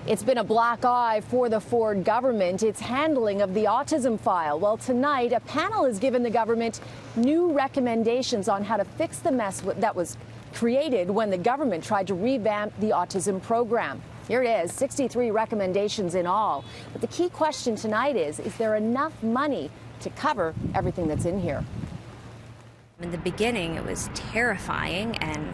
It's been a black eye for the Ford government, its handling of the autism file. Well, tonight, a panel has given the government new recommendations on how to fix the mess that was created when the government tried to revamp the autism program. Here it is, 63 recommendations in all. But the key question tonight is there enough money to cover everything that's in here? In the beginning, it was terrifying, and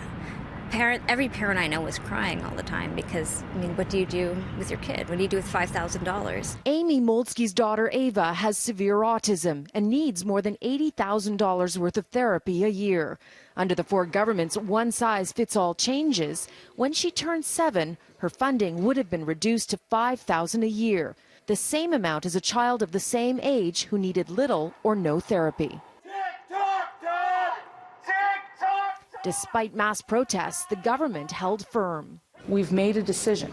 every parent I know was crying all the time because, I mean, what do you do with your kid? What do you do with $5,000? Amy Moldsky's daughter Ava has severe autism and needs more than $80,000 worth of therapy a year. Under the Ford government's one-size-fits-all changes, when she turned 7, her funding would have been reduced to $5,000 a year, the same amount as a child of the same age who needed little or no therapy. Despite mass protests, the government held firm. We've made a decision.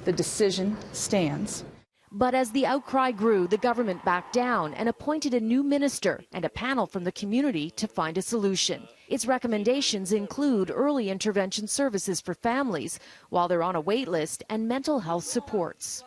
The decision stands. But as the outcry grew, the government backed down and appointed a new minister and a panel from the community to find a solution. Its recommendations include early intervention services for families while they're on a wait list and mental health supports.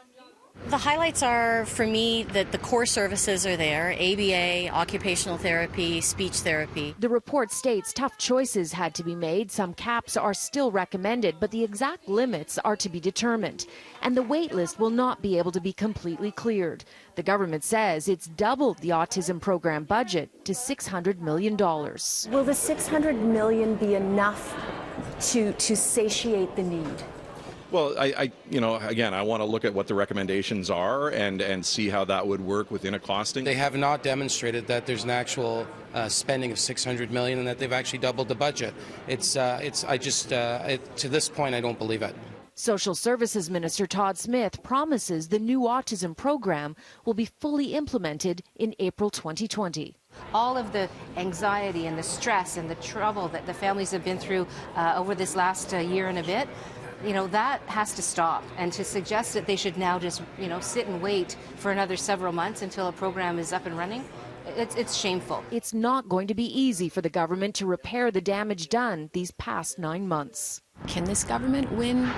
The highlights are, for me, that the core services are there: ABA, occupational therapy, speech therapy. The report states tough choices had to be made. Some caps are still recommended, but the exact limits are to be determined. And the wait list will not be able to be completely cleared. The government says it's doubled the autism program budget to $600 million. Will the $600 million be enough to satiate the need? Well, again, I want to look at what the recommendations are and see how that would work within a costing. They have not demonstrated that there's an actual spending of $600 million and that they've actually doubled the budget. To this point, I don't believe it. Social Services Minister Todd Smith promises the new autism program will be fully implemented in April 2020. All of the anxiety and the stress and the trouble that the families have been through over this last year and a bit, that has to stop. And to suggest that they should now just, sit and wait for another several months until a program is up and running, it's shameful. It's not going to be easy for the government to repair the damage done these past 9 months. Can this government win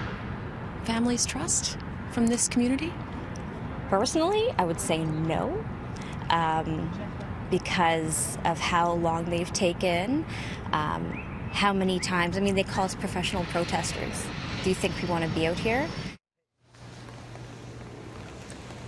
families' trust from this community? Personally, I would say no, because of how long they've taken, how many times. I mean, they call us professional protesters. Do you think we want to be out here?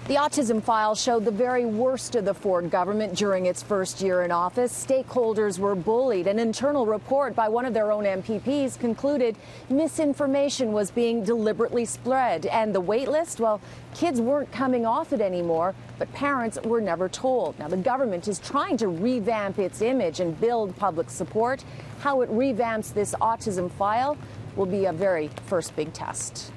The autism file showed the very worst of the Ford government during its first year in office. Stakeholders were bullied. An internal report by one of their own MPPs concluded misinformation was being deliberately spread. And the wait list, well, kids weren't coming off it anymore, but parents were never told. Now, the government is trying to revamp its image and build public support. How it revamps this autism file will be a very first big test.